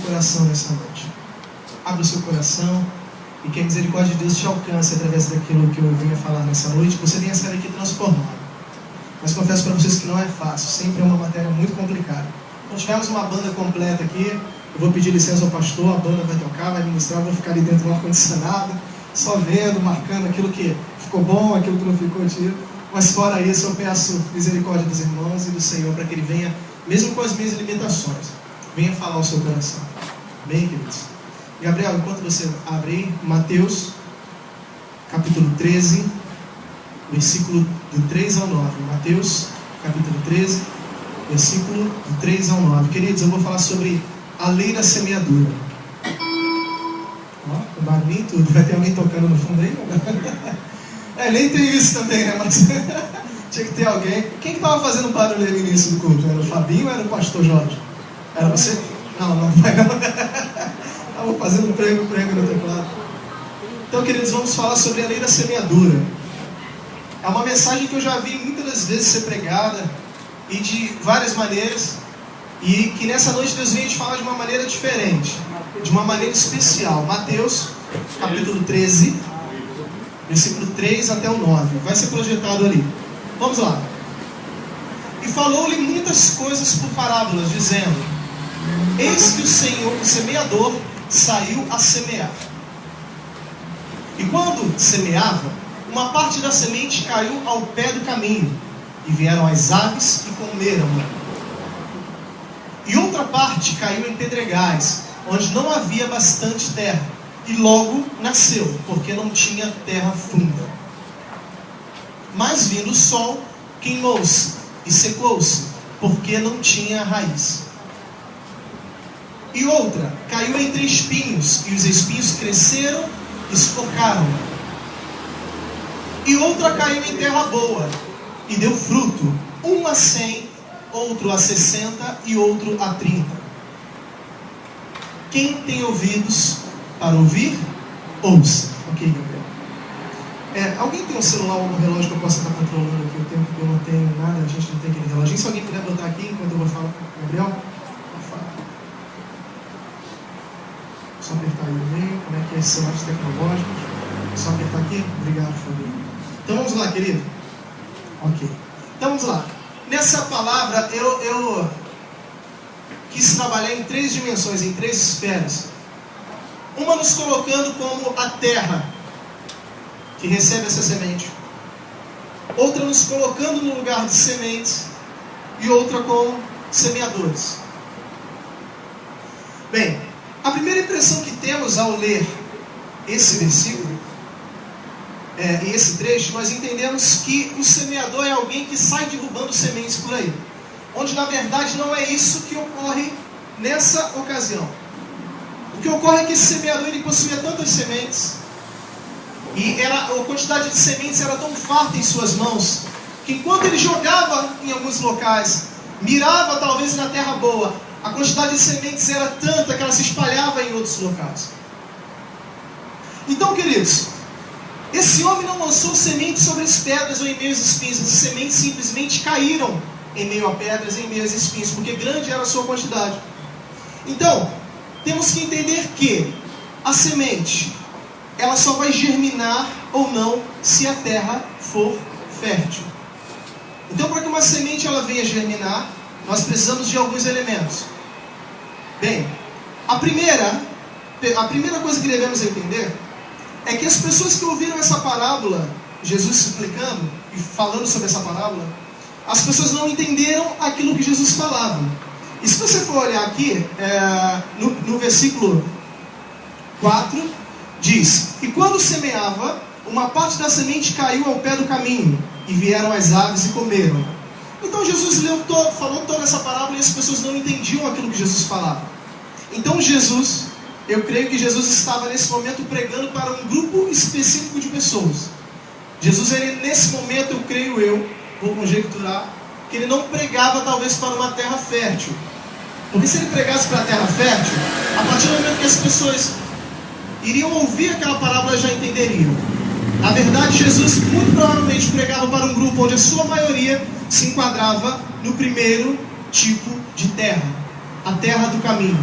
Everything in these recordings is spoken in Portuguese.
coração nessa noite. Abra o seu coração e que a misericórdia de Deus te alcance através daquilo que eu venho falar nessa noite. Você venha sair aqui transformado. Mas confesso para vocês que não é fácil. Sempre é uma matéria muito complicada. Quando tivermos uma banda completa aqui, eu vou pedir licença ao pastor, a banda vai tocar, vai ministrar, eu vou ficar ali dentro do ar-condicionado, só vendo, marcando aquilo que ficou bom, aquilo que não ficou tiro. Mas fora isso, eu peço misericórdia dos irmãos e do Senhor para que Ele venha, mesmo com as minhas limitações, venha falar ao seu coração. Bem, queridos? Gabriel, enquanto você abre aí, Mateus, capítulo 13, versículo do 3 ao 9. Mateus, capítulo 13, versículo do 3 ao 9. Queridos, eu vou falar sobre a lei da semeadura. Ó, o barulhinho tudo. Vai ter alguém tocando no fundo aí? Nem tem isso também, né? Mas tinha que ter alguém. Quem estava fazendo barulho no início do culto? Era o Fabinho ou era o pastor Jorge? Era você? Não foi não. Estava fazendo prego no teclado. Então, queridos, vamos falar sobre a lei da semeadura. É uma mensagem que eu já vi muitas das vezes ser pregada e de várias maneiras, e que nessa noite Deus veio te falar de uma maneira diferente, de uma maneira especial. Mateus, capítulo 13, versículo 3 até o 9. Vai ser projetado ali. Vamos lá. E falou-lhe muitas coisas por parábolas, dizendo: eis que o Senhor, o semeador, saiu a semear. E quando semeava, uma parte da semente caiu ao pé do caminho, e vieram as aves e comeram-na. E outra parte caiu em pedregais, onde não havia bastante terra, e logo nasceu, porque não tinha terra funda. Mas vindo o sol, queimou-se e secou-se, porque não tinha raiz. E outra caiu entre espinhos, e os espinhos cresceram e sufocaram. E outra caiu em terra boa, e deu fruto, um a 100, outro a 60 e outro a 30. Quem tem ouvidos para ouvir, ouça. Ok, Gabriel. Alguém tem um celular ou um relógio que eu possa estar controlando aqui o tempo que eu não tenho nada? A gente não tem aquele reloginho. Se alguém puder botar aqui enquanto eu vou falar com o Gabriel. Só apertar aí no meio. Como é que é esse celular tecnológico? Só apertar aqui. Obrigado, Fabinho. Então vamos lá, querido. Ok. Então vamos lá. Nessa palavra eu quis trabalhar em 3 dimensões, em 3 esferas. Uma nos colocando como a terra que recebe essa semente. Outra nos colocando no lugar de sementes. E outra como semeadores. Bem, a primeira impressão que temos ao ler esse versículo e esse trecho, nós entendemos que o semeador é alguém que sai derrubando sementes por aí. Onde na verdade não é isso que ocorre nessa ocasião. O que ocorre é que esse semeador ele possuía tantas sementes, e a quantidade de sementes era tão farta em suas mãos, que enquanto ele jogava em alguns locais, mirava talvez na terra boa, a quantidade de sementes era tanta que ela se espalhava em outros locais. Então, queridos, esse homem não lançou sementes sobre as pedras ou em meio aos espinhos. As sementes simplesmente caíram em meio a pedras, em meio aos espinhos, porque grande era a sua quantidade. Então, temos que entender que a semente, ela só vai germinar ou não se a terra for fértil. Então, para que uma semente ela venha germinar, nós precisamos de alguns elementos. Bem, a primeira coisa que devemos entender é que as pessoas que ouviram essa parábola, Jesus explicando e falando sobre essa parábola, as pessoas não entenderam aquilo que Jesus falava. E se você for olhar aqui, no versículo 4, diz: e quando semeava, uma parte da semente caiu ao pé do caminho, e vieram as aves e comeram. Então Jesus falou toda essa parábola e as pessoas não entendiam aquilo que Jesus falava. Então eu creio que Jesus estava nesse momento pregando para um grupo específico de pessoas. Jesus, nesse momento, vou conjecturar, que ele não pregava talvez para uma terra fértil. Porque se ele pregasse para a terra fértil, a partir do momento que as pessoas iriam ouvir aquela parábola, já entenderiam. Na verdade, Jesus muito provavelmente pregava para um grupo onde a sua maioria se enquadrava no primeiro tipo de terra, a terra do caminho.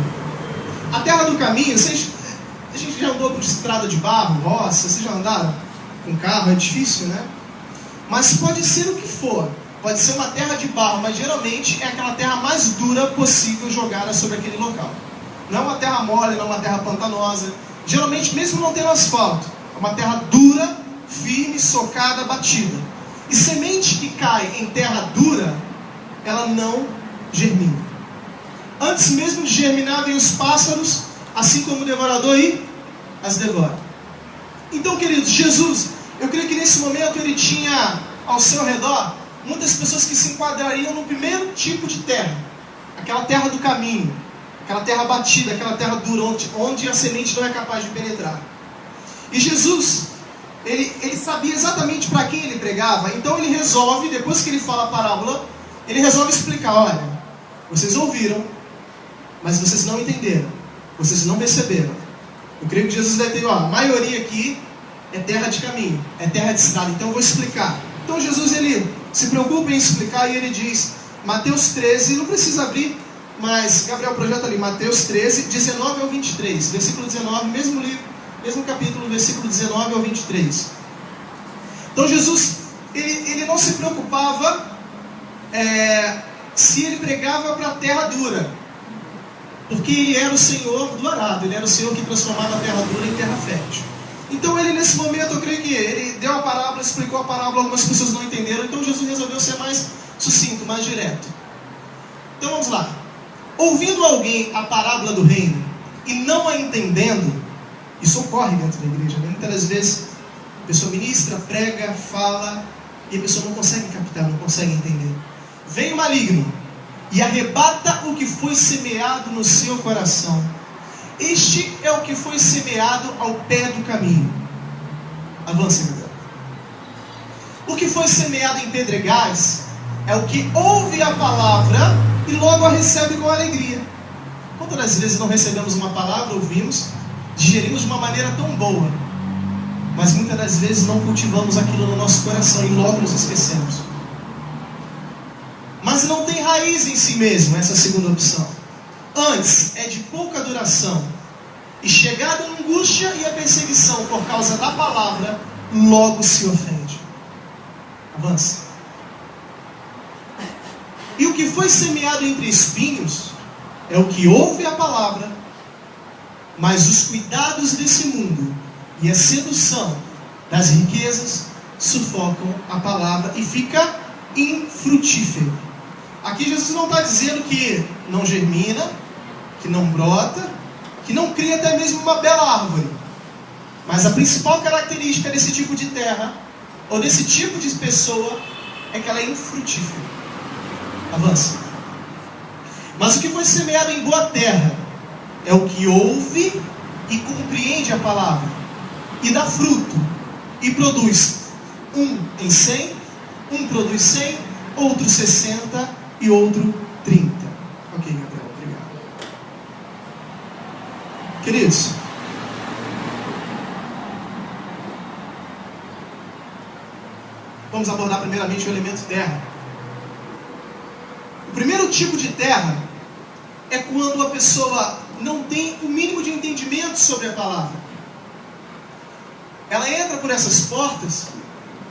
A terra do caminho, a gente já andou por estrada de barro, roça, vocês já andaram com carro, é difícil, né? Mas pode ser o que for. Pode ser uma terra de barro, mas geralmente é aquela terra mais dura possível jogada sobre aquele local. Não é uma terra mole, não é uma terra pantanosa. Geralmente, mesmo não tendo asfalto, é uma terra dura, firme, socada, batida. E semente que cai em terra dura, ela não germina. Antes mesmo de germinar, vem os pássaros, assim como o devorador, e as devora. Então, queridos, Jesus, eu creio que nesse momento ele tinha ao seu redor muitas pessoas que se enquadrariam no primeiro tipo de terra, aquela terra do caminho, aquela terra batida, aquela terra dura, onde a semente não é capaz de penetrar. E Jesus, ele sabia exatamente para quem ele pregava, então ele resolve, depois que ele fala a parábola, ele resolve explicar: olha, vocês ouviram, mas vocês não entenderam, vocês não perceberam. Eu creio que Jesus deve ter, a maioria aqui é terra de caminho, é terra de estrada, então eu vou explicar. Então Jesus, ele se preocupa em explicar e ele diz, Mateus 13, não precisa abrir, mas Gabriel projeta ali, Mateus 13, 19 ao 23, versículo 19, mesmo livro, mesmo capítulo, versículo 19 ao 23. Então Jesus, ele não se preocupava se ele pregava para a terra dura, porque ele era o Senhor do arado, ele era o Senhor que transformava a terra dura em terra fértil. Então ele, nesse momento, eu creio que ele deu a parábola, explicou a parábola, algumas pessoas não entenderam, então Jesus resolveu ser mais sucinto, mais direto. Então vamos lá. Ouvindo alguém a parábola do reino e não a entendendo, isso ocorre dentro da igreja, né? Muitas das vezes a pessoa ministra, prega, fala e a pessoa não consegue captar, não consegue entender. Vem o maligno e arrebata o que foi semeado no seu coração. Este é o que foi semeado ao pé do caminho. Avance, Gabriel. O que foi semeado em pedregais é o que ouve a palavra e logo a recebe com alegria. Quantas das vezes não recebemos uma palavra, ouvimos, digerimos de uma maneira tão boa, mas muitas das vezes não cultivamos aquilo no nosso coração e logo nos esquecemos. Mas não tem raiz em si mesmo, essa segunda opção. Antes é de pouca duração, e chegada a angústia e a perseguição por causa da palavra, logo se ofende. Avança. E o que foi semeado entre espinhos é o que ouve a palavra, mas os cuidados desse mundo e a sedução das riquezas sufocam a palavra e fica infrutífero. Aqui Jesus não está dizendo que não germina, que não brota, que não cria até mesmo uma bela árvore. Mas a principal característica desse tipo de terra, ou desse tipo de pessoa, é que ela é infrutífera. Avança. Mas o que foi semeado em boa terra é o que ouve e compreende a palavra, e dá fruto, e produz um em 100, um produz 100, outro 60 e outro 30. Ok, Gabriel, obrigado. Queridos, vamos abordar primeiramente o elemento terra. O primeiro tipo de terra é quando a pessoa não tem o mínimo de entendimento sobre a palavra. Ela entra por essas portas,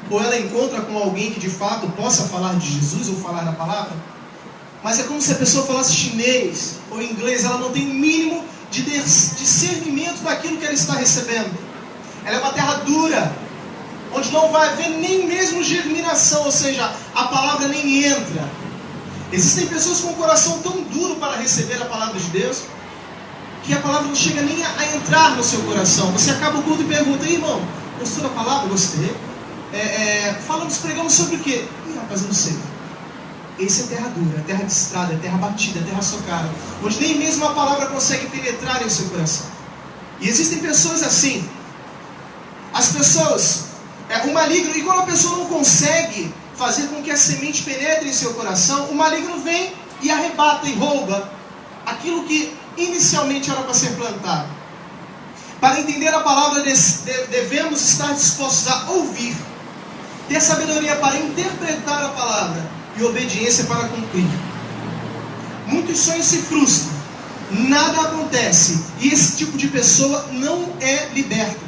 ou ela encontra com alguém que de fato possa falar de Jesus ou falar da palavra, mas é como se a pessoa falasse chinês ou inglês, ela não tem o mínimo de discernimento daquilo que ela está recebendo. Ela é uma terra dura, onde não vai haver nem mesmo germinação, ou seja, a palavra nem entra. Existem pessoas com o coração tão duro para receber a palavra de Deus, que a palavra não chega nem a entrar no seu coração. Você acaba o culto e pergunta: irmão, gostou da palavra? Gostei. Falamos, pregamos sobre o quê? Ih, rapaz, eu não sei. Esse é terra dura, é terra de estrada, é terra batida, é terra socada, onde nem mesmo a palavra consegue penetrar em seu coração. E existem pessoas assim. As pessoas, o maligno, e quando a pessoa não consegue fazer com que a semente penetre em seu coração, o maligno vem e arrebata e rouba aquilo que inicialmente era para ser plantado. Para entender a palavra, devemos estar dispostos a ouvir, ter sabedoria para interpretar a palavra e obediência para cumprir. Muitos sonhos se frustram nada acontece. E esse tipo de pessoa não é liberta.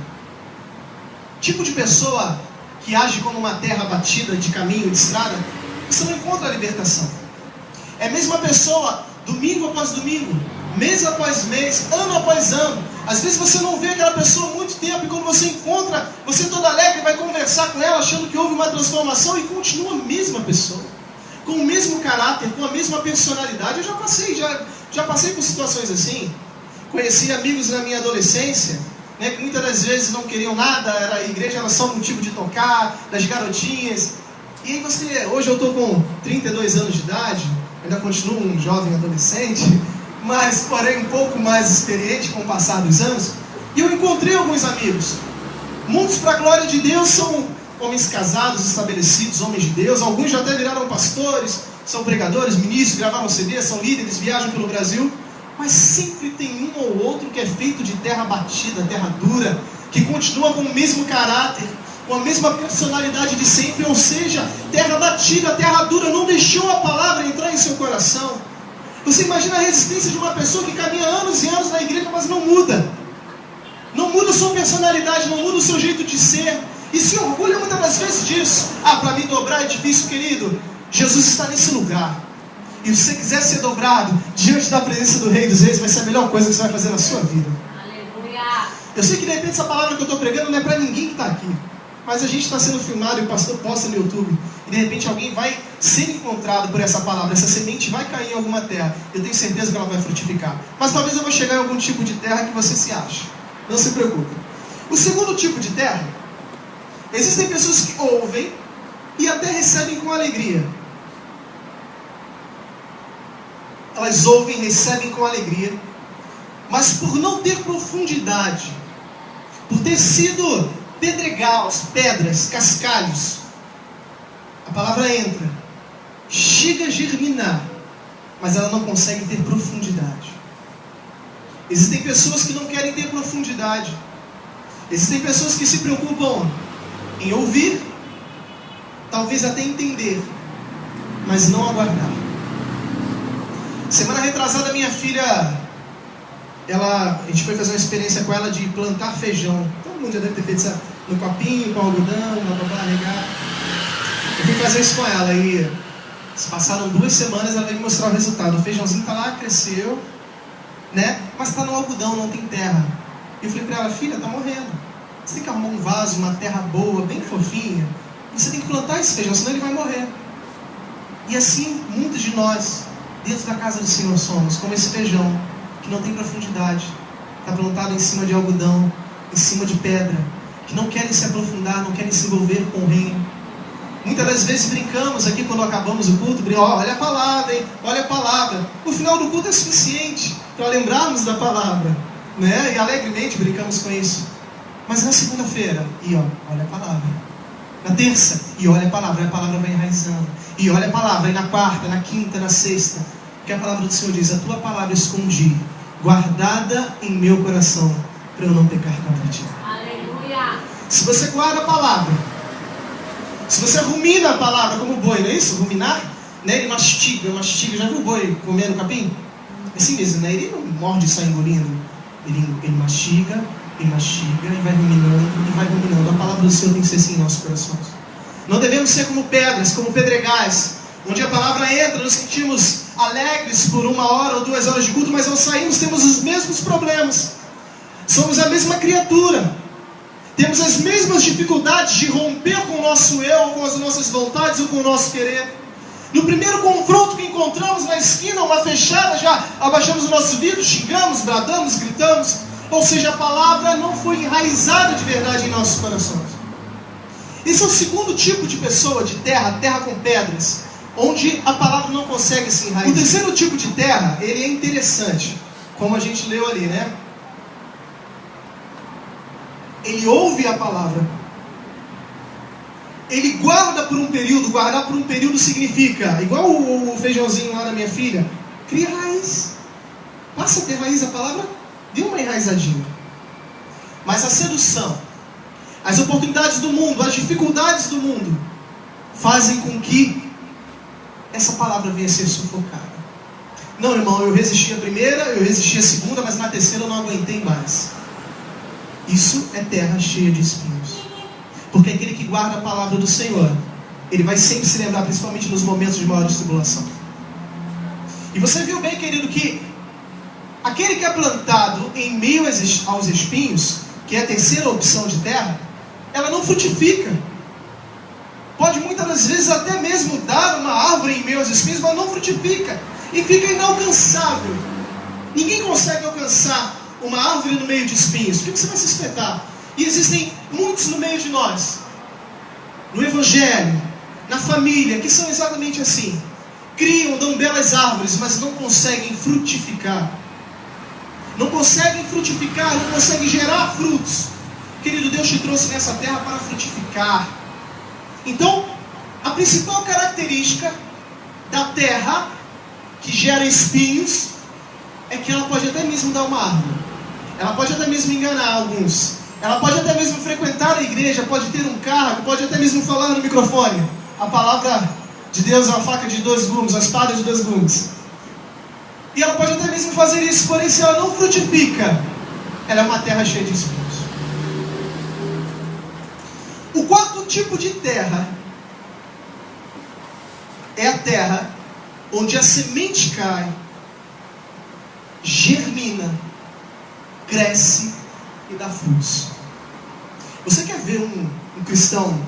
Tipo de pessoa que age como uma terra batida de caminho, de estrada, você não encontra a libertação. É a mesma pessoa, domingo após domingo, mês após mês, ano após ano. Às vezes você não vê aquela pessoa há muito tempo, e quando você encontra, você todo alegre vai conversar com ela, achando que houve uma transformação, e continua a mesma pessoa, com o mesmo caráter, com a mesma personalidade. Eu já passei por situações assim. Conheci amigos na minha adolescência, né, que muitas das vezes não queriam nada, a igreja era só um motivo de tocar, das garotinhas. E aí hoje eu estou com 32 anos de idade, ainda continuo um jovem adolescente, mas porém um pouco mais experiente com o passar dos anos. E eu encontrei alguns amigos. Muitos, para a glória de Deus, são homens casados, estabelecidos, homens de Deus. Alguns já até viraram pastores, são pregadores, ministros, gravaram CD, são líderes, viajam pelo Brasil. Mas sempre tem um ou outro que é feito de terra batida, terra dura, que continua com o mesmo caráter, com a mesma personalidade de sempre. Ou seja, terra batida, terra dura, não deixou a palavra entrar em seu coração. Você imagina a resistência de uma pessoa que caminha anos e anos na igreja, mas não muda. Não muda a sua personalidade, não muda o seu jeito de ser. E se orgulha muitas das vezes disso. Para me dobrar é difícil, querido. Jesus está nesse lugar. E se você quiser ser dobrado diante da presença do Rei dos Reis, vai ser a melhor coisa que você vai fazer na sua vida. Aleluia. Eu sei que de repente essa palavra que eu estou pregando não é para ninguém que está aqui. Mas a gente está sendo filmado e o pastor posta no YouTube. E de repente alguém vai ser encontrado por essa palavra. Essa semente vai cair em alguma terra. Eu tenho certeza que ela vai frutificar. Mas talvez eu vou chegar em algum tipo de terra que você se ache. Não se preocupe. O segundo tipo de terra, existem pessoas que ouvem e até recebem com alegria. Elas ouvem e recebem com alegria. Mas por não ter profundidade, por ter sido pedregais, pedras, cascalhos, a palavra entra, chega a germinar, mas ela não consegue ter profundidade. Existem pessoas que não querem ter profundidade. Existem pessoas que se preocupam em ouvir, talvez até entender, mas não aguardar. Semana retrasada, minha filha, a gente foi fazer uma experiência com ela de plantar feijão. Todo mundo já deve ter feito isso no copinho, com algodão, regar. Eu fui fazer isso com ela e se passaram 2 semanas, ela veio me mostrar o resultado. O feijãozinho está lá, cresceu, né? Mas está no algodão, não tem terra. E eu falei para ela, filha, está morrendo. Você tem que arrumar um vaso, uma terra boa, bem fofinha. E você tem que plantar esse feijão, senão ele vai morrer. E assim, muitos de nós, dentro da casa do Senhor, somos como esse feijão, que não tem profundidade, está plantado em cima de algodão, em cima de pedra, que não querem se aprofundar, não querem se envolver com o reino. Muitas das vezes brincamos aqui quando acabamos o culto, olha a palavra, hein? Olha a palavra. O final do culto é suficiente para lembrarmos da palavra, né? E alegremente brincamos com isso. Mas na segunda-feira, olha a palavra. Na terça, olha a palavra vai enraizando. E olha a palavra, e na quarta, na quinta, na sexta. Porque a palavra do Senhor diz, a tua palavra escondi, guardada em meu coração, para eu não pecar contra ti. Aleluia. Se você guarda a palavra, se você rumina a palavra como o boi, não é isso? Ruminar, né? Ele mastiga. Já viu o boi comendo capim? É assim mesmo, né? Ele não morde e sai engolindo. Ele mastiga e vai ruminando. A palavra do Senhor tem que ser assim em nossos corações. Não devemos ser como pedras, como pedregais, onde a palavra entra, nos sentimos alegres por 1 hora ou 2 horas de culto, mas ao sairmos temos os mesmos problemas. Somos a mesma criatura. Temos as mesmas dificuldades de romper com o nosso eu, com as nossas vontades ou com o nosso querer. No primeiro confronto que encontramos na esquina, uma fechada, já abaixamos o nosso vidro, xingamos, bradamos, gritamos. Ou seja, a palavra não foi enraizada de verdade em nossos corações. Esse é o segundo tipo de pessoa, de terra com pedras, onde a palavra não consegue se enraizar. O terceiro tipo de terra, ele é interessante, como a gente leu ali, né? Ele ouve a palavra, ele guarda por um período. Guardar por um período significa, igual o feijãozinho lá da minha filha, cria raiz, passa a ter raiz. A palavra deu uma enraizadinha. Mas a sedução, as oportunidades do mundo, as dificuldades do mundo fazem com que essa palavra venha a ser sufocada. Não, irmão, eu resisti a primeira, eu resisti a segunda, mas na terceira eu não aguentei mais. Isso é terra cheia de espinhos. Porque aquele que guarda a palavra do Senhor, ele vai sempre se lembrar, principalmente nos momentos de maior tribulação. E você viu bem, querido, que aquele que é plantado em meio aos espinhos, que é a terceira opção de terra, ela não frutifica. Pode muitas das vezes até mesmo dar uma árvore em meio aos espinhos, mas não frutifica. E fica inalcançável. Ninguém consegue alcançar uma árvore no meio de espinhos. Por que você vai se espetar? E existem muitos no meio de nós, no evangelho, na família, que são exatamente assim. Criam, dão belas árvores, mas não conseguem frutificar. Não conseguem frutificar, não conseguem gerar frutos. Querido, Deus te trouxe nessa terra para frutificar. Então, a principal característica da terra que gera espinhos é que ela pode até mesmo dar uma árvore. Ela pode até mesmo enganar alguns. Ela pode até mesmo frequentar a igreja, pode ter um cargo, pode até mesmo falar no microfone. A palavra de Deus é uma faca de dois gumes, uma espada de dois gumes. E ela pode até mesmo fazer isso, porém se ela não frutifica, ela é uma terra cheia de espinhos. O quarto tipo de terra é a terra onde a semente cai, germina, cresce e dá frutos. Você quer ver um cristão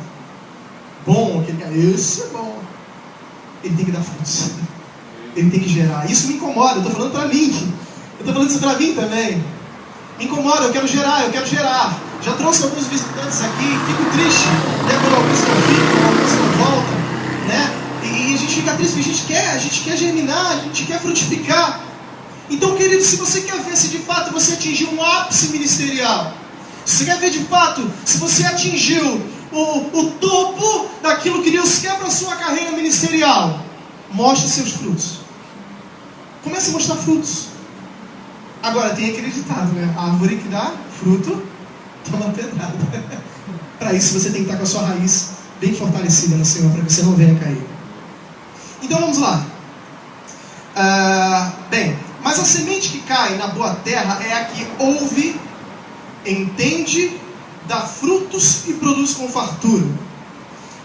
bom, aquele cara, esse é bom, ele tem que dar frutos, ele tem que gerar. Isso me incomoda, eu estou falando para mim, eu estou falando isso para mim também. Me incomoda, eu quero gerar. Já trouxe alguns visitantes aqui, fico triste, né, quando alguns não ficam, alguns não voltam, né? E a gente fica triste porque a gente quer germinar, a gente quer frutificar. Então, querido, se você quer ver se de fato você atingiu um ápice ministerial, se você quer ver de fato se você atingiu o topo daquilo que Deus quer para a sua carreira ministerial, mostre seus frutos. Comece a mostrar frutos. Agora, tem aquele ditado, né? A árvore que dá fruto, toma pedrada. Para isso, você tem que estar com a sua raiz bem fortalecida no Senhor, para que você não venha cair. Então, vamos lá. Mas a semente que cai na boa terra é a que ouve, entende, dá frutos e produz com fartura.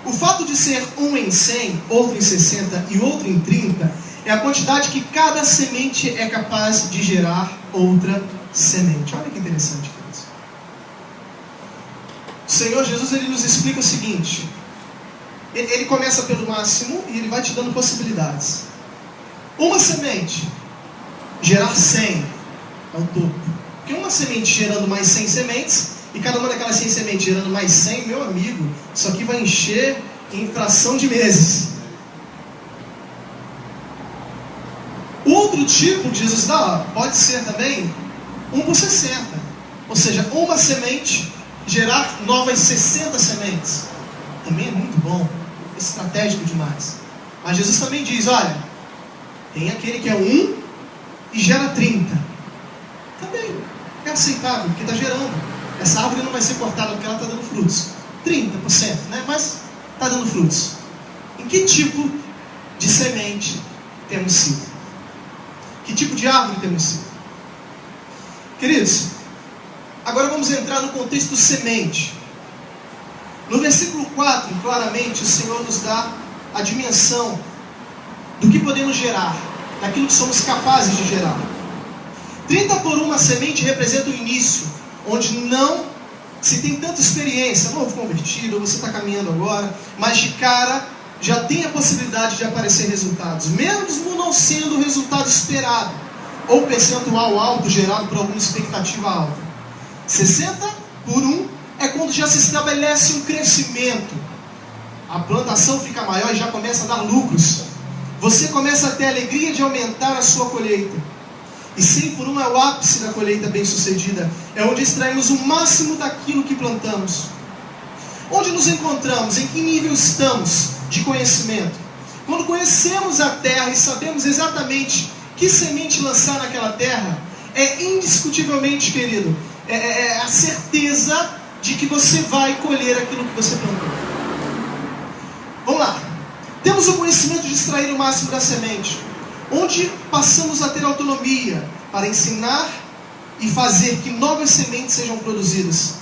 O fato de ser um em 100, outro em 60 e outro em 30, é a quantidade que cada semente é capaz de gerar outra semente. Olha que interessante, queridos. O Senhor Jesus, ele nos explica o seguinte. Ele começa pelo máximo e ele vai te dando possibilidades. Uma semente gerar 100 é o topo. Porque uma semente gerando mais 100 sementes, e cada uma daquelas 100 sementes gerando mais 100, meu amigo, isso aqui vai encher em fração de meses. Outro tipo, Jesus dá, pode ser também 1 por 60. Ou seja, uma semente gerar novas 60 sementes. Também é muito bom, estratégico demais. Mas Jesus também diz, olha, tem aquele que é 1 e gera 30. Também é aceitável, porque está gerando. Essa árvore não vai ser cortada porque ela está dando frutos. 30%, né? Mas está dando frutos. Em que tipo de semente temos sido? Que tipo de árvore temos sido? Queridos, agora vamos entrar no contexto semente. No versículo 4, claramente, o Senhor nos dá a dimensão do que podemos gerar, daquilo que somos capazes de gerar. 30 por 1 semente representa o início, onde não se tem tanta experiência, novo convertido, ou você está caminhando agora, mas de cara já tem a possibilidade de aparecer resultados, mesmo não sendo o resultado esperado, ou percentual alto gerado por alguma expectativa alta. 60 por 1 é quando já se estabelece um crescimento, a plantação fica maior e já começa a dar lucros, você começa a ter a alegria de aumentar a sua colheita. E 100 por 1 é o ápice da colheita bem sucedida, é onde extraímos o máximo daquilo que plantamos. Onde nos encontramos? Em que nível estamos de conhecimento? Quando conhecemos a terra e sabemos exatamente que semente lançar naquela terra, é indiscutivelmente, querido, é a certeza de que você vai colher aquilo que você plantou. Vamos lá. Temos o conhecimento de extrair o máximo da semente. onde passamos a ter autonomia para ensinar e fazer que novas sementes sejam produzidas.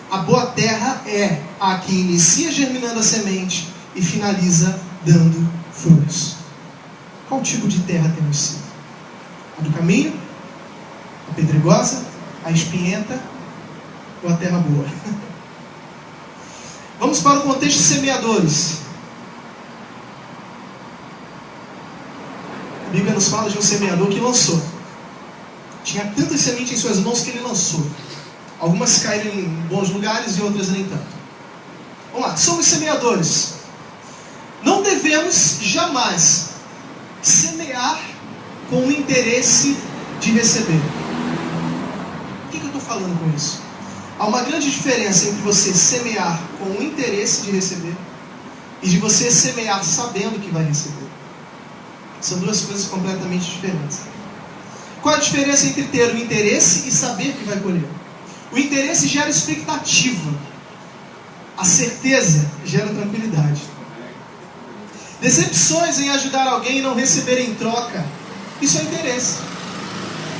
A boa terra é a que inicia germinando a semente e finaliza dando frutos. Qual tipo de terra temos sido? A do caminho? A pedregosa? A espinhenta? Ou a terra boa? Vamos para o contexto de semeadores. A Bíblia nos fala de um semeador que lançou. Tinha tantas sementes em suas mãos que ele lançou. Algumas caíram em bons lugares e outras nem tanto. Vamos lá, somos semeadores. Não devemos jamais semear com o interesse de receber. O que eu estou falando com isso? Há uma grande diferença entre você semear com o interesse de receber e de você semear sabendo que vai receber. São duas coisas completamente diferentes. Qual a diferença entre ter o interesse e saber que vai colher? O interesse gera expectativa. A certeza gera tranquilidade. Decepções em ajudar alguém e não receber em troca, isso é interesse.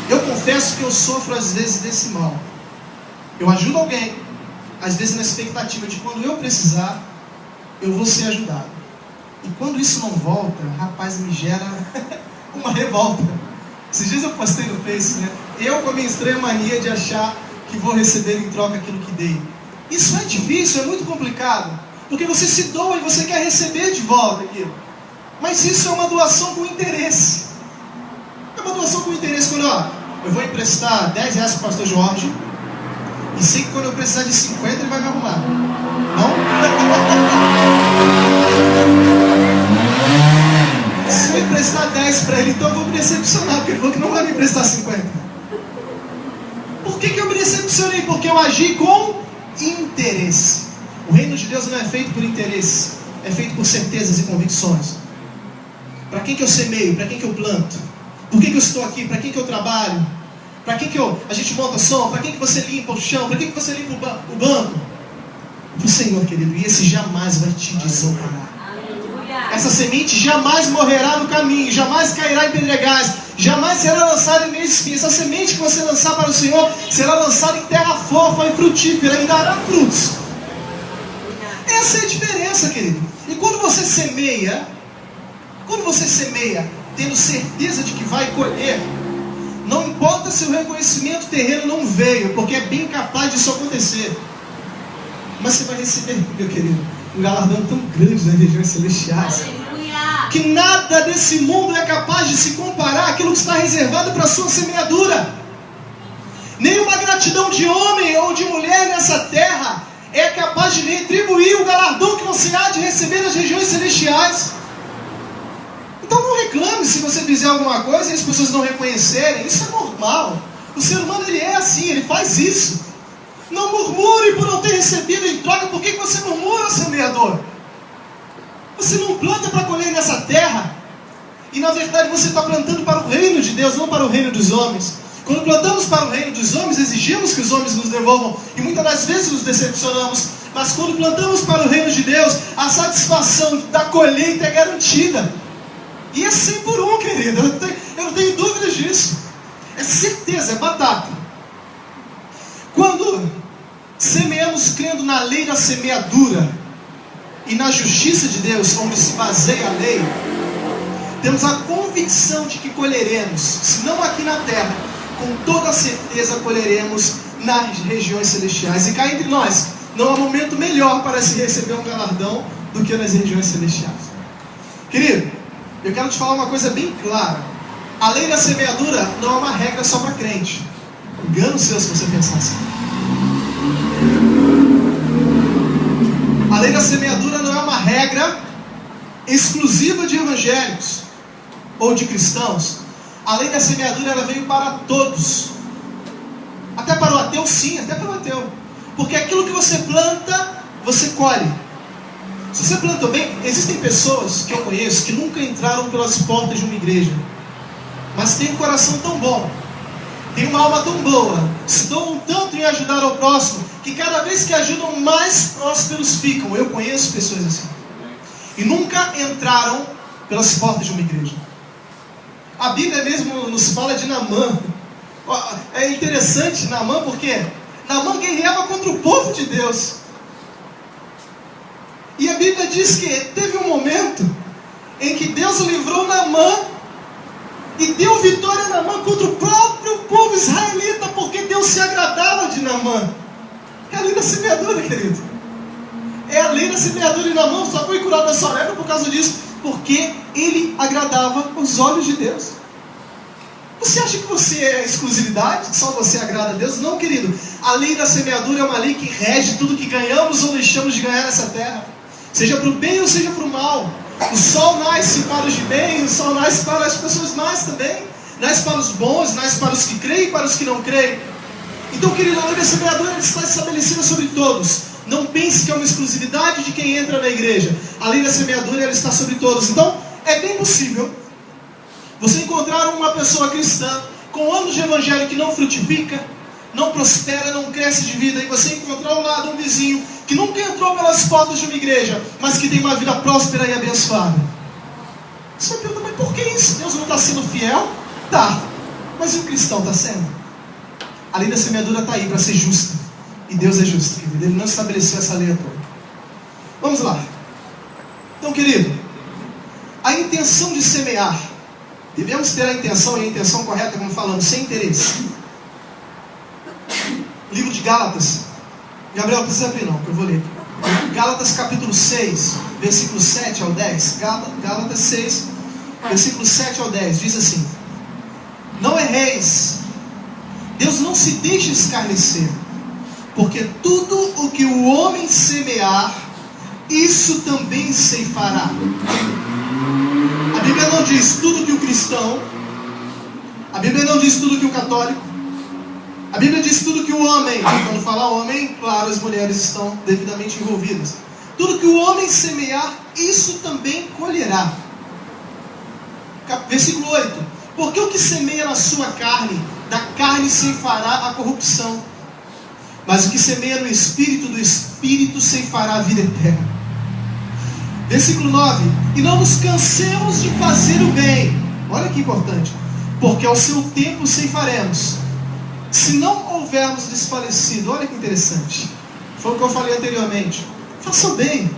Eu confesso que eu sofro às vezes desse mal. Eu ajudo alguém, às vezes na expectativa de quando eu precisar, eu vou ser ajudado. E quando isso não volta, rapaz, me gera uma revolta. Esses dias eu postei no Face, né? Eu com a minha estranha mania de achar que vou receber em troca aquilo que dei. Isso é difícil, é muito complicado. Porque você se doa e você quer receber de volta aquilo. Mas isso é uma doação com interesse. É uma doação com interesse. Quando eu vou emprestar 10 reais para o pastor Jorge, e sei que quando eu precisar de 50 ele vai me arrumar. Não? Se eu emprestar 10 para ele, então eu vou me decepcionar, porque ele falou que não vai me emprestar 50. Por que eu me decepcionei? Porque eu agi com interesse. O reino de Deus não é feito por interesse, é feito por certezas e convicções. Para quem que eu semeio? Para quem que eu planto? Por que eu estou aqui? Para quem que eu trabalho? Para quem que a gente monta som? Para quem que você limpa o chão? Para quem que você limpa o banco? Para o Senhor, querido. E esse jamais vai te desamparar. Essa semente jamais morrerá no caminho, jamais cairá em pedregais, jamais será lançada em meio de espinhos. Essa semente que você lançar para o Senhor será lançada em terra fofa e frutífera e dará frutos. Essa é a diferença, querido. E quando você semeia tendo certeza de que vai colher, não importa se o reconhecimento terreno não veio, porque é bem capaz disso acontecer, mas você vai receber, meu querido, um galardão tão grande nas regiões celestiais, que nada desse mundo é capaz de se comparar àquilo que está reservado para a sua semeadura. Nenhuma gratidão de homem ou de mulher nessa terra é capaz de retribuir o galardão que você há de receber nas regiões celestiais. Então não reclame se você fizer alguma coisa e as pessoas não reconhecerem. Isso é normal. O ser humano ele é assim, ele faz isso. Não murmure por não ter recebido em troca. Por que você murmura, semeador? Você não planta para colher nessa terra. E na verdade você está plantando para o reino de Deus, não para o reino dos homens. Quando plantamos para o reino dos homens, exigimos que os homens nos devolvam. E muitas das vezes nos decepcionamos. Mas quando plantamos para o reino de Deus, a satisfação da colheita é garantida. E é 100 por 1, querido. Eu não tenho dúvidas disso. É certeza, é batata. Quando semeamos crendo na lei da semeadura e na justiça de Deus, onde se baseia a lei, temos a convicção de que colheremos, se não aqui na terra, com toda certeza colheremos nas regiões celestiais. E cá entre nós, não há momento melhor para se receber um galardão do que nas regiões celestiais. Querido, eu quero te falar uma coisa bem clara. A lei da semeadura não é uma regra só para crente. Engano seu se você pensar assim. A lei da semeadura não é uma regra exclusiva de evangélicos ou de cristãos. A lei da semeadura ela veio para todos. Até para o ateu, sim, até para o ateu. Porque aquilo que você planta, você colhe. Se você plantou bem, existem pessoas que eu conheço que nunca entraram pelas portas de uma igreja, mas tem um coração tão bom, tem uma alma tão boa, se doam tanto em ajudar ao próximo, que cada vez que ajudam, mais prósperos ficam. Eu conheço pessoas assim. E nunca entraram pelas portas de uma igreja. A Bíblia mesmo nos fala de Naamã. É interessante Naamã porque Naamã guerreava contra o povo de Deus. E a Bíblia diz que teve um momento em que Deus livrou Naamã e deu vitória a Naamã contra o próprio povo israelita, porque Deus se agradava de Naamã. É a lei da semeadura, querido. É a lei da semeadura, e Naamã só foi curado da sua lepra por causa disso, porque ele agradava os olhos de Deus. Você acha que você é exclusividade, que só você agrada a Deus? Não, querido. A lei da semeadura é uma lei que rege tudo que ganhamos ou deixamos de ganhar nessa terra, seja para o bem ou seja para o mal. O sol nasce para os de bem, o sol nasce para as pessoas más também. Nasce para os bons, nasce para os que creem e para os que não creem. Então, querido, a lei da semeadura está estabelecida sobre todos. Não pense que é uma exclusividade de quem entra na igreja. A lei da semeadura ela está sobre todos. Então, é bem possível você encontrar uma pessoa cristã com anos de evangelho que não frutifica, não prospera, não cresce de vida, e você encontrar ao lado um vizinho que nunca entrou pelas portas de uma igreja, mas que tem uma vida próspera e abençoada. Você vai perguntar, mas por que isso? Deus não está sendo fiel? Tá, mas e o cristão está sendo? A lei da semeadura está aí para ser justa, e Deus é justo, querido. Ele não estabeleceu essa lei à toa. Vamos lá. Então, querido, a intenção de semear, devemos ter a intenção, e a intenção correta, como falamos, sem interesse. Livro de Gálatas. Gabriel, precisa abrir não, que eu vou ler. Gálatas capítulo 6, versículo 7 ao 10. Gálatas 6, versículo 7 ao 10. Diz assim: não erreis, Deus não se deixa escarnecer, porque tudo o que o homem semear, isso também ceifará. A Bíblia não diz tudo que o cristão, a Bíblia não diz tudo que o católico, a Bíblia diz tudo que o homem, quando fala homem, claro, as mulheres estão devidamente envolvidas. Tudo que o homem semear, isso também colherá. Versículo 8: porque o que semeia na sua carne, da carne ceifará a corrupção, mas o que semeia no Espírito, do Espírito ceifará a vida eterna. Versículo 9: e não nos cansemos de fazer o bem. Olha que importante. Porque ao seu tempo ceifaremos, se não houvermos desfalecido. Olha que interessante. Foi o que eu falei anteriormente. Faça bem,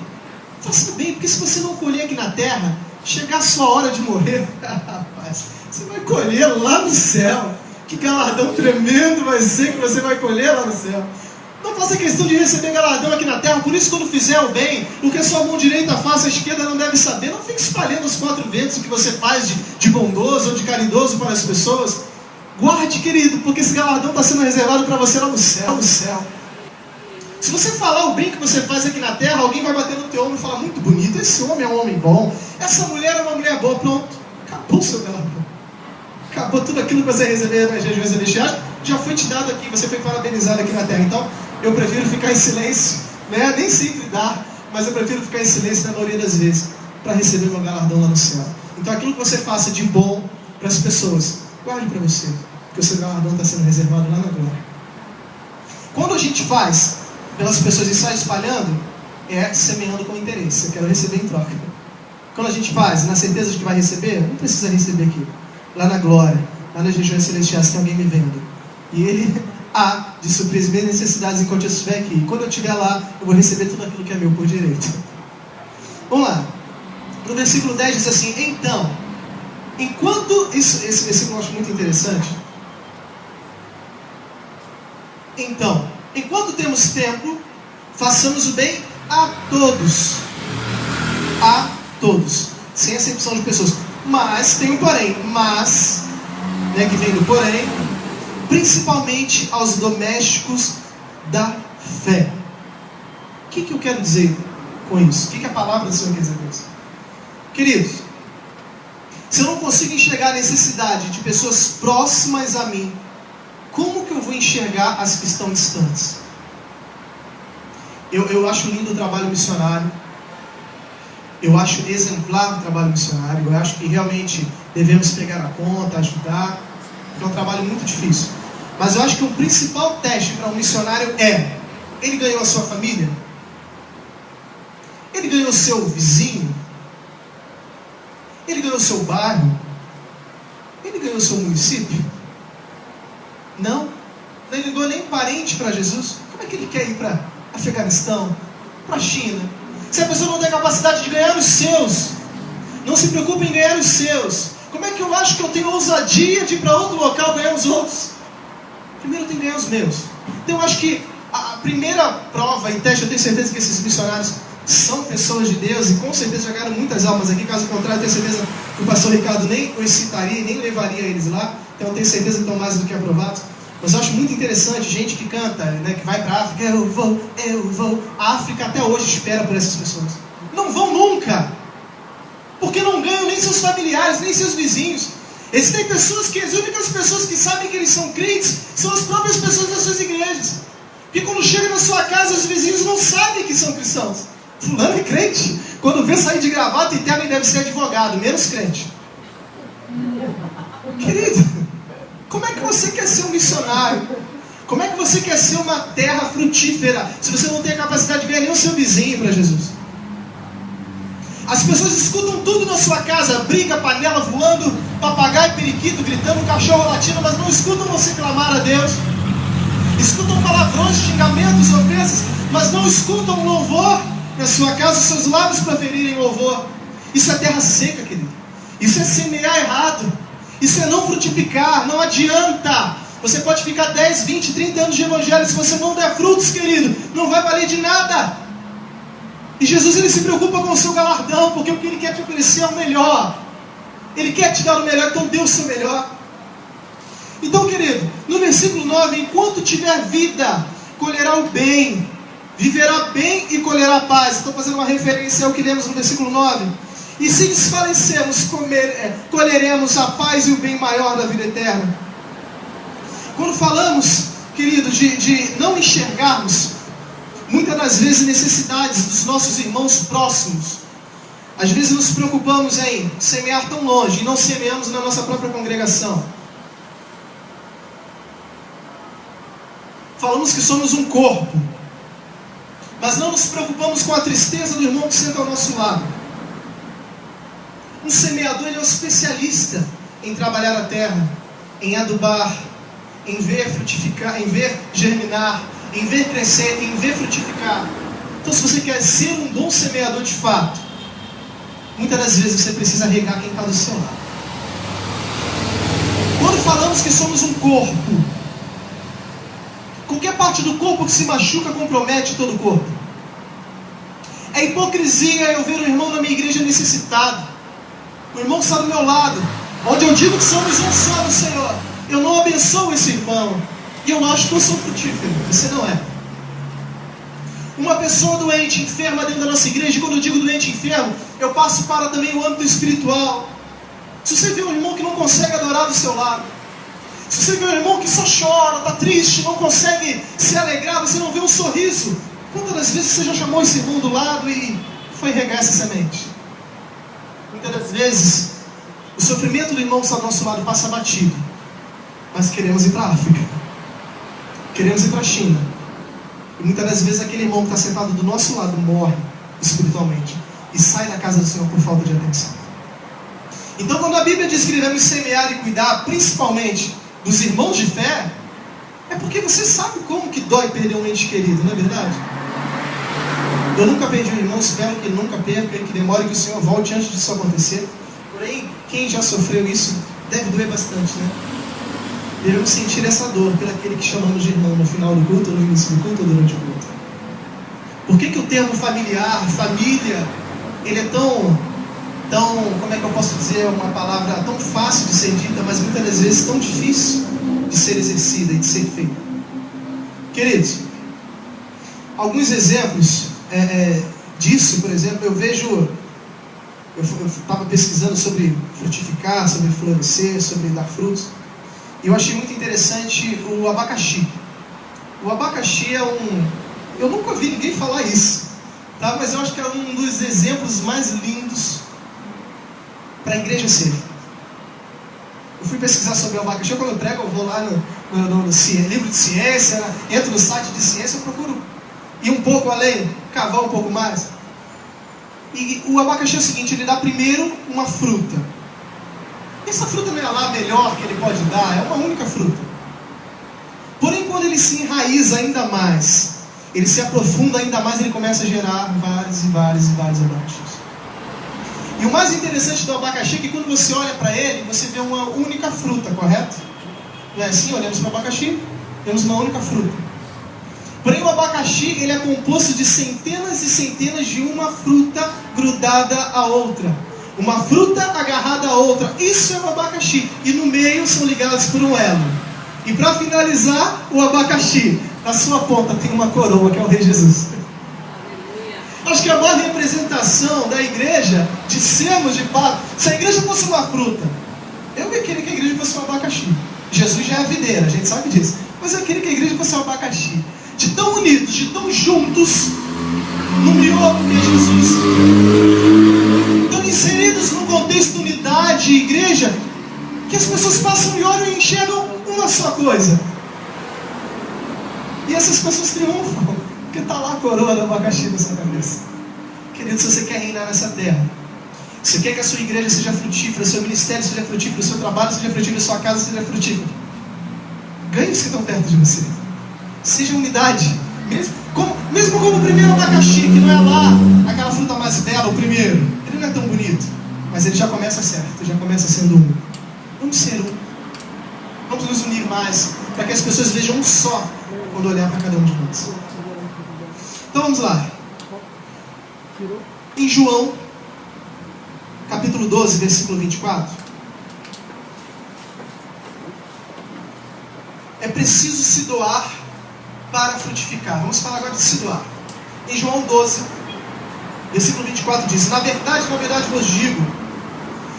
porque se você não colher aqui na terra, chegar a sua hora de morrer, rapaz, você vai colher lá no céu. Que galardão tremendo vai ser que você vai colher lá no céu. Não faça questão de receber galardão aqui na terra. Por isso, quando fizer o bem, o que a sua mão direita faça, a esquerda não deve saber. Não fique espalhando os quatro ventos o que você faz de bondoso ou de caridoso para as pessoas. Guarde, querido, porque esse galardão está sendo reservado para você lá no céu, Se você falar o bem que você faz aqui na terra, alguém vai bater no teu ombro e falar: muito bonito, esse homem é um homem bom, essa mulher é uma mulher boa. Pronto, acabou o seu galardão. Acabou tudo aquilo que você recebeu nas regiões celestiais, já foi te dado aqui, você foi parabenizado aqui na terra. Então, eu prefiro ficar em silêncio, né? Nem sempre dá, mas eu prefiro ficar em silêncio na maioria das vezes, para receber meu galardão lá no céu. Então, aquilo que você faça de bom para as pessoas, guarde para você, porque o seu galardão está sendo reservado lá na glória. Quando a gente faz pelas pessoas e sai espalhando, é semeando com interesse. Eu quero receber em troca. Quando a gente faz na certeza de que vai receber, não precisa receber aqui. Lá na glória, lá nas regiões celestiais, tem alguém me vendo. E ele há de suprir as minhas necessidades enquanto eu estiver aqui. E quando eu estiver lá, eu vou receber tudo aquilo que é meu por direito. Vamos lá. No versículo 10 diz assim: então, enquanto... Esse versículo eu acho muito interessante. Então, enquanto temos tempo, façamos o bem a todos. A todos. Sem acepção de pessoas. Mas, tem um porém. Mas, né, que vem do porém, principalmente aos domésticos da fé. O que eu quero dizer com isso? O que a palavra do Senhor quer dizer com isso? Queridos, se eu não consigo enxergar a necessidade de pessoas próximas a mim, como que eu vou enxergar as que estão distantes? Eu acho lindo o trabalho missionário. Eu acho exemplar o trabalho missionário. Eu acho que realmente devemos pegar a conta, ajudar. É um trabalho muito difícil. Mas eu acho que o principal teste para um missionário é: ele ganhou a sua família? Ele ganhou o seu vizinho? Ele ganhou o seu bairro? ganhou seu município? Não. Não ligou nem parente para Jesus. Como é que ele quer ir para Afeganistão, para a China? Se a pessoa não tem capacidade de ganhar os seus, não se preocupa em ganhar os seus, como é que eu acho que eu tenho ousadia de ir para outro local ganhar os outros? Primeiro eu tenho que ganhar os meus. Então eu acho que a primeira prova e teste, eu tenho certeza que esses missionários são pessoas de Deus e com certeza já ganharam muitas almas aqui. Caso contrário, eu tenho certeza que o pastor Ricardo nem os citaria, nem levaria eles lá. Então eu tenho certeza que estão mais do que aprovados. Mas eu acho muito interessante gente que canta, né, que vai para a África, eu vou. A África até hoje espera por essas pessoas. Não vão nunca, porque não ganham nem seus familiares, nem seus vizinhos. Existem pessoas que, as únicas pessoas que sabem que eles são crentes são as próprias pessoas das suas igrejas. Porque quando chega na sua casa, os vizinhos não sabem que são cristãos. Fulano é crente. Quando vê sair de gravata e terno, ele deve ser advogado, menos crente. Querido, como é que você quer ser um missionário? Como é que você quer ser uma terra frutífera se você não tem a capacidade de ganhar nem o seu vizinho para Jesus? As pessoas escutam tudo na sua casa, briga, panela voando, papagaio, periquito gritando, cachorro latindo, mas não escutam você clamar a Deus. Escutam palavrões, xingamentos, ofensas, mas não escutam louvor na sua casa, seus lábios proferirem louvor. Isso é terra seca, querido. Isso é semear errado. Isso é não frutificar, não adianta. Você pode ficar 10, 20, 30 anos de evangelho, se você não der frutos, querido, não vai valer de nada. E Jesus, ele se preocupa com o seu galardão, porque o que ele quer te oferecer é o melhor. Ele quer te dar o melhor, então dê o seu melhor. Então, querido, no versículo 9, enquanto tiver vida, colherá o bem, viverá bem e colherá paz. Estou fazendo uma referência ao que lemos no versículo 9. E se desfalecermos, colheremos a paz e o bem maior da vida eterna. Quando falamos, querido, de não enxergarmos muitas das vezes necessidades dos nossos irmãos próximos, às vezes nos preocupamos em semear tão longe e não semeamos na nossa própria congregação. Falamos que somos um corpo, mas não nos preocupamos com a tristeza do irmão que senta ao nosso lado. Um semeador, ele é um especialista em trabalhar a terra, em adubar, em ver frutificar, em ver germinar, em ver crescer, em ver frutificar. Então, se você quer ser um bom semeador de fato, muitas das vezes você precisa regar quem está do seu lado. Quando falamos que somos um corpo, qualquer parte do corpo que se machuca compromete todo o corpo. É hipocrisia eu ver o irmão da minha igreja necessitado, o irmão que está do meu lado, onde eu digo que somos um só no Senhor. Eu não abençoo esse irmão, e eu não acho que eu sou frutífero. Você não é. Uma pessoa doente, enferma dentro da nossa igreja, e quando eu digo doente, enfermo, eu passo para também o âmbito espiritual. Se você vê um irmão que não consegue adorar do seu lado, se você vê um irmão que só chora, está triste, não consegue se alegrar, você não vê um sorriso, quantas das vezes você já chamou esse irmão do lado e foi regar essa semente? Muitas das vezes o sofrimento do irmão que está do nosso lado passa batido, mas queremos ir para a África, queremos ir para a China, e muitas das vezes aquele irmão que está sentado do nosso lado morre espiritualmente e sai da casa do Senhor por falta de atenção. Então, quando a Bíblia diz que devemos semear e cuidar principalmente dos irmãos de fé, é porque você sabe como que dói perder um ente querido, não é verdade? Eu nunca perdi um irmão, espero que nunca perca, que demore que o Senhor volte antes disso acontecer. Porém, quem já sofreu isso deve doer bastante, né? Devemos sentir essa dor por aquele que chamamos de irmão no final do culto, no início do culto ou durante o culto. Por que o termo familiar, família, ele é tão, como é que eu posso dizer, uma palavra tão fácil de ser dita, mas muitas das vezes tão difícil de ser exercida e de ser feita? Queridos, alguns exemplos disso, por exemplo, eu estava pesquisando sobre frutificar, sobre florescer, sobre dar frutos, e eu achei muito interessante o abacaxi. O abacaxi é eu nunca ouvi ninguém falar isso, tá? Mas eu acho que é um dos exemplos mais lindos para a igreja ser. Eu fui pesquisar sobre o abacaxi. Quando eu prego, eu vou lá no livro de ciência, entro no site de ciência, eu procuro ir um pouco além, cavar um pouco mais. E o abacaxi é o seguinte, ele dá primeiro uma fruta. Essa fruta não é lá a melhor que ele pode dar, é uma única fruta. Porém, quando ele se enraiza ainda mais, ele se aprofunda ainda mais, ele começa a gerar vários abacaxis. E o mais interessante do abacaxi é que quando você olha para ele, você vê uma única fruta, correto? Não é assim? Olhamos para o abacaxi, vemos uma única fruta. Porém, o abacaxi ele é composto de centenas e centenas de uma fruta grudada à outra. Uma fruta agarrada à outra. Isso é o abacaxi. E no meio são ligados por um elo. E para finalizar, o abacaxi, na sua ponta tem uma coroa, que é o Rei Jesus. Acho que a maior representação da igreja, de sermos de fato, se a igreja fosse uma fruta, eu queria que a igreja fosse um abacaxi. Jesus já é a videira, a gente sabe disso. Mas eu queria que a igreja fosse um abacaxi. De tão unidos, de tão juntos, no miolo que é Jesus. Tão inseridos no contexto de unidade, igreja, que as pessoas passam e olham e enxergam uma só coisa. E essas pessoas triunfam, porque está lá a coroa do abacaxi na sua cabeça. Querido, se você quer reinar nessa terra, se você quer que a sua igreja seja frutífera, o seu ministério seja frutífero, o seu trabalho seja frutífero, a sua casa seja frutífera, ganhe os que estão perto de você. Seja unidade. Mesmo como o primeiro abacaxi, que não é lá aquela fruta mais bela, o primeiro. Ele não é tão bonito, mas ele já começa certo, já começa sendo um. Vamos ser um. Vamos nos unir mais, para que as pessoas vejam um só quando olhar para cada um de nós. Então vamos lá. Em João, capítulo 12, versículo 24. É preciso se doar para frutificar. Vamos falar agora de se doar. Em João 12, versículo 24 diz: na verdade vos digo,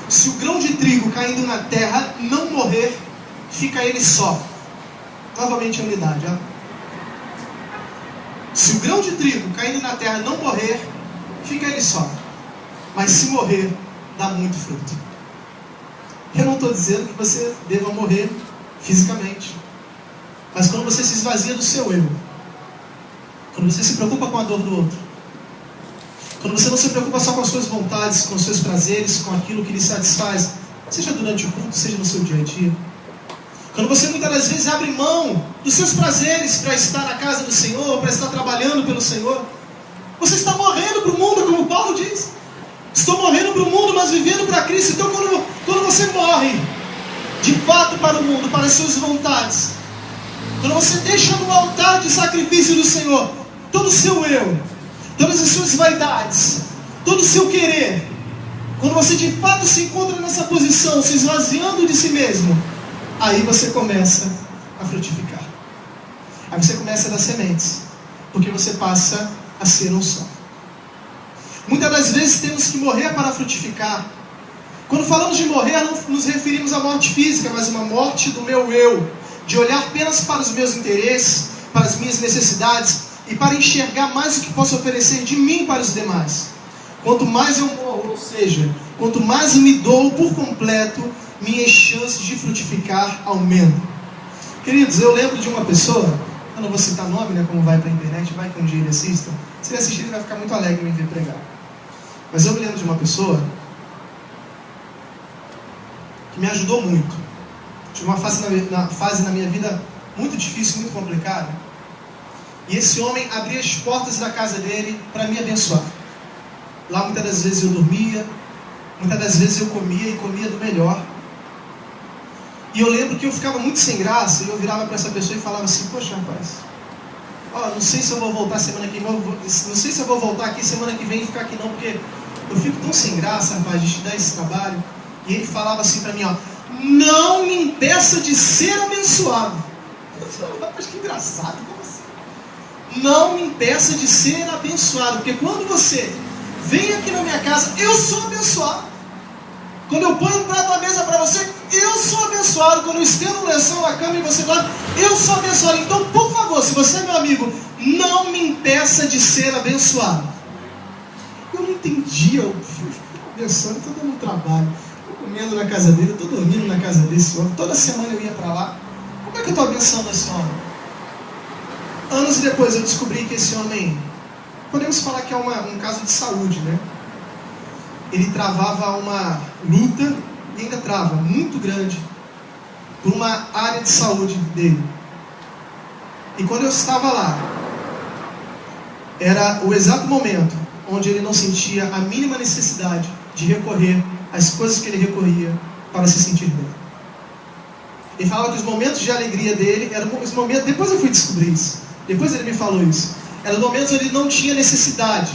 se o grão de trigo caindo na terra não morrer, fica ele só. Novamente a unidade, ó. Se o grão de trigo caindo na terra não morrer, fica ele só. Mas se morrer, dá muito fruto. Eu não estou dizendo que você deva morrer fisicamente. Mas quando você se esvazia do seu eu, quando você se preocupa com a dor do outro, quando você não se preocupa só com as suas vontades, com os seus prazeres, com aquilo que lhe satisfaz, seja durante o culto, seja no seu dia a dia, quando você muitas das vezes abre mão dos seus prazeres para estar na casa do Senhor, para estar trabalhando pelo Senhor, você está morrendo para o mundo, como Paulo diz. Estou morrendo para o mundo, mas vivendo para Cristo. Então quando você morre de fato para o mundo, para as suas vontades, quando você deixa no altar de sacrifício do Senhor todo o seu eu, todas as suas vaidades, todo o seu querer, quando você de fato se encontra nessa posição, se esvaziando de si mesmo, aí você começa a frutificar. Aí você começa a dar sementes, porque você passa a ser um só. Muitas das vezes temos que morrer para frutificar. Quando falamos de morrer, não nos referimos à morte física, mas uma morte do meu eu, de olhar apenas para os meus interesses, para as minhas necessidades e para enxergar mais o que posso oferecer de mim para os demais. Quanto mais eu morro, ou seja, quanto mais eu me dou por completo, minhas chances de frutificar aumentam. Queridos, eu lembro de uma pessoa, eu não vou citar nome, né, como vai para a internet, vai que um dia ele assista. Se ele assistir, ele vai ficar muito alegre em me ver pregar. Mas eu me lembro de uma pessoa que me ajudou muito. Tive uma fase na minha vida muito difícil, muito complicada. E esse homem abria as portas da casa dele para me abençoar. Lá muitas das vezes eu dormia, muitas das vezes eu comia e comia do melhor. E eu lembro que eu ficava muito sem graça e eu virava para essa pessoa e falava assim: poxa, rapaz, não sei se eu vou voltar semana que vem, não sei se eu vou voltar aqui semana que vem e ficar aqui não, porque eu fico tão sem graça, rapaz, de te dar esse trabalho. E ele falava assim para mim, não me impeça de ser abençoado. Eu falei, rapaz, que engraçado, como assim? Não me impeça de ser abençoado, porque quando você vem aqui na minha casa, eu sou abençoado. Quando eu ponho um prato à mesa para você, eu sou abençoado. Quando eu estendo um lençol na cama e você dorme, eu sou abençoado. Então, por favor, se você é meu amigo, não me impeça de ser abençoado. Eu não entendia. Eu fui abençoado, estou dando um trabalho. Estou comendo na casa dele, estou dormindo na casa desse homem. Toda semana eu ia para lá. Como é que eu estou abençoando esse homem? Anos depois eu descobri que esse homem, podemos falar que é um caso de saúde, né? Ele travava uma luta e ainda trava, muito grande, por uma área de saúde dele. E quando eu estava lá, era o exato momento onde ele não sentia a mínima necessidade de recorrer às coisas que ele recorria para se sentir bem. Ele falava que os momentos de alegria dele eram os momentos, depois eu fui descobrir isso, depois ele me falou isso, eram momentos onde ele não tinha necessidade